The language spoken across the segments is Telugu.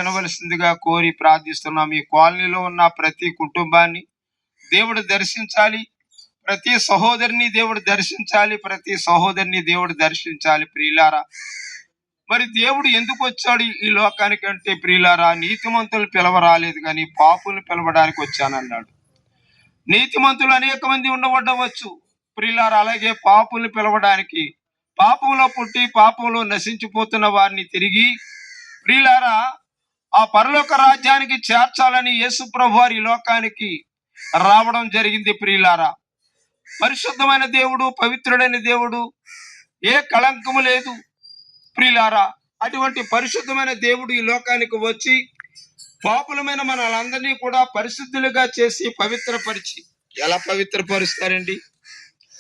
వినవలసిందిగా కోరి ప్రార్థిస్తున్నాం. ఈ కాలనీలో ఉన్న ప్రతి కుటుంబాన్ని దేవుడు దర్శించాలి. ప్రతి సహోదరిని దేవుడు దర్శించాలి. ప్రతి సహోదరిని దేవుడు దర్శించాలి. ప్రియులారా, మరి దేవుడు ఎందుకు వచ్చాడు ఈ లోకానికి అంటే, ప్రియులారా, నీతిమంతులు పిలవ రాలేదు కానీ పాపులను పిలవడానికి వచ్చానన్నాడు. నీతిమంతులు అనేక మంది ఉండవచ్చు ప్రియులారా, అలాగే పాపులను పిలవడానికి, పాపంలో పుట్టి పాపంలో నశించిపోతున్న వారిని తిరిగి ప్రియులారా ఆ పరలోక రాజ్యానికి చేర్చాలని యేసు ప్రభు వారి ఈ లోకానికి రావడం జరిగింది. ప్రియులారా, పరిశుద్ధమైన దేవుడు, పవిత్రుడైన దేవుడు, ఏ కళంకము లేదు. ప్రియులారా, అటువంటి పరిశుద్ధమైన దేవుడు ఈ లోకానికి వచ్చి పాపులమైన మనలందరినీ కూడా పరిశుద్ధులుగా చేసి పవిత్రపరిచి, ఎలా పవిత్రపరుస్తారండి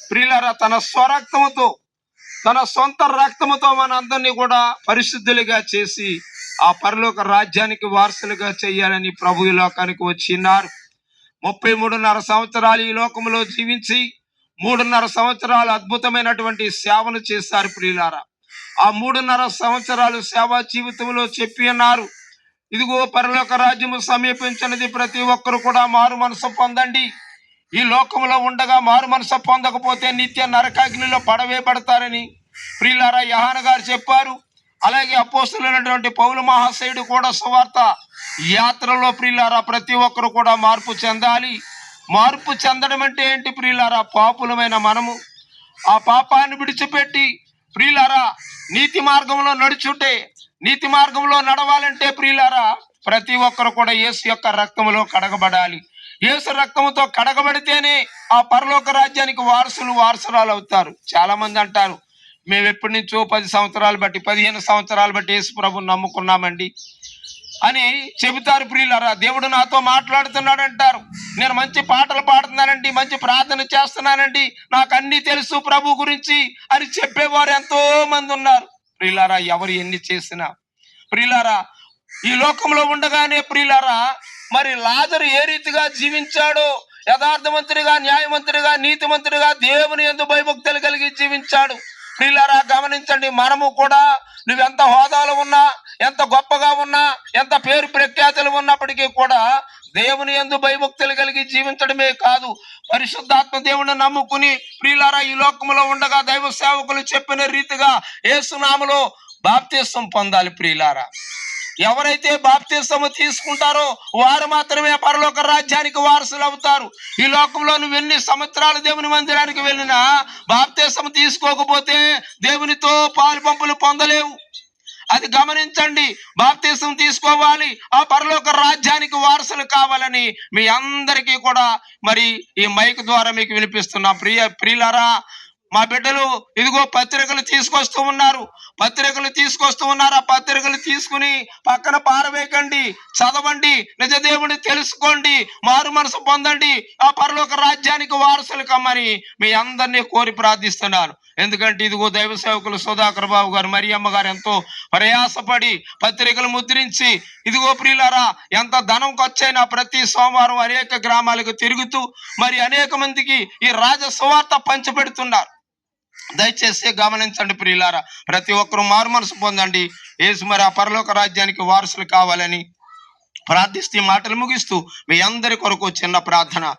ప్రియులారా? తన స్వరక్తముతో, తన సొంత రక్తముతో మనందరినీ కూడా పరిశుద్ధులుగా చేసి ఆ పరలోక రాజ్యానికి వారసులుగా చేయాలని ప్రభు ఈ లోకానికి వచ్చినారు. 33.5 సంవత్సరాలు ఈ లోకంలో జీవించి 3.5 సంవత్సరాలు అద్భుతమైనటువంటి సేవను చేశారు. ప్రియులారా, ఆ 3.5 సంవత్సరాలు సేవా జీవితంలో చెప్పి అన్నారు, ఇదిగో పరలోక రాజ్యము సమీపించినది, ప్రతి ఒక్కరు కూడా మారు మనసు పొందండి. ఈ లోకంలో ఉండగా మారు మనసు పొందకపోతే నిత్య నరకాగ్నిలో పడవేయబడతారని ప్రియులారా యోహాను గారు చెప్పారు. అలాగే అపోస్తలుడైనటువంటి పౌలు మహాశయుడు కూడా సువార్త యాత్రలో ప్రియులారా ప్రతి ఒక్కరు కూడా మార్పు చెందాలి. మార్పు చెందడం అంటే ఏంటి ప్రియులారా? పాపులమైన మనము ఆ పాపాన్ని విడిచిపెట్టి ప్రియులారా నీతి మార్గంలో నడుచుంటే, నీతి మార్గంలో నడవాలంటే ప్రియులారా ప్రతి ఒక్కరు కూడా యేసు యొక్క రక్తములో కడగబడాలి. యేసు రక్తముతో కడగబడితేనే ఆ పరలోక రాజ్యానికి వారసురాలు అవుతారు. చాలా మంది అంటారు, మేము ఎప్పటి నుంచో 10 సంవత్సరాలు బట్టి 15 సంవత్సరాలు బట్టి యేసు ప్రభుని నమ్ముకున్నామండి అని చెబుతారు. ప్రియులారా, దేవుడు నాతో మాట్లాడుతున్నాడు అంటారు. నేను మంచి పాటలు పాడుతున్నానండి, మంచి ప్రార్థన చేస్తున్నానండి, నాకు అన్ని తెలుసు ప్రభు గురించి అని చెప్పేవారు ఎంతో మంది ఉన్నారు. ప్రియులారా, ఎవరు ఎన్ని చేసినా ప్రియులారా ఈ లోకంలో ఉండగానే ప్రియులారా మరి లాజరు ఏ రీతిగా జీవించాడో, యథార్థమంతుడిగా, న్యాయమంతుడిగా, నీతిమంతుడిగా, దేవుని యందు భయభక్తులు కలిగి జీవించాడు. ప్రియులారా గమనించండి, మనము కూడా నువ్వెంత హోదాలో ఉన్నా, ఎంత గొప్పగా ఉన్నా, ఎంత పేరు ప్రఖ్యాతులు ఉన్నప్పటికీ కూడా దేవుని యందు భయభక్తులు కలిగి జీవించడమే కాదు, పరిశుద్ధాత్మ దేవుని నమ్ముకుని ప్రియులారా ఈ లోకంలో ఉండగా దైవ సేవకులు చెప్పిన రీతిగా యేసు నామములో బాప్తిసం పొందాలి. ప్రియులారా, ఎవరైతే బాప్తిసము తీసుకుంటారో వారు మాత్రమే పరలోక రాజ్యానికి వారసులు అవుతారు. ఈ లోకంలో నువ్వు ఎన్ని సంవత్సరాలు దేవుని మందిరానికి వెళ్ళినా బాప్తిసము తీసుకోకపోతే దేవునితో పాలు పంపులు పొందలేవు. అది గమనించండి. బాప్తిసం తీసుకోవాలి, ఆ పరలోక రాజ్యానికి వారసులు కావాలని మీ అందరికీ కూడా మరి ఈ మైక్ ద్వారా మీకు వినిపిస్తున్నా. ప్రియులారా, మా బిడ్డలు ఇదిగో పత్రికలు తీసుకొస్తూ ఉన్నారు. ఆ పత్రికలు తీసుకుని పక్కన పారవేయకండి, చదవండి, నిజ దేవుని తెలుసుకోండి, మారు మనసు పొందండి, ఆ పరలోక రాజ్యానికి వారసులు కమ్మని మీ అందరినీ కోరి ప్రార్థిస్తున్నాను. ఎందుకంటే ఇదిగో దైవ సేవకులు సుధాకర్ బాబు గారు, మరియమ్మ గారు ఎంతో ప్రయాసపడి పత్రికలు ముద్రించి ఇదిగో ప్రియులారా ఎంత ధనం ఖర్చైనా ప్రతి సోమవారం అనేక గ్రామాలకు తిరుగుతూ మరి అనేక మందికి ఈ రాజ సువార్త పంచిపెడుతున్నారు. దయచేసి గమనించండి ప్రియులారా, ప్రతి ఒక్కరూ మారు మనసు పొందండి. యేసు మరి ఆ పరలోక రాజ్యానికి వారసులు కావాలని ప్రార్థిస్తూ మాటలు ముగిస్తూ మీ అందరి కొరకు చిన్న ప్రార్థన.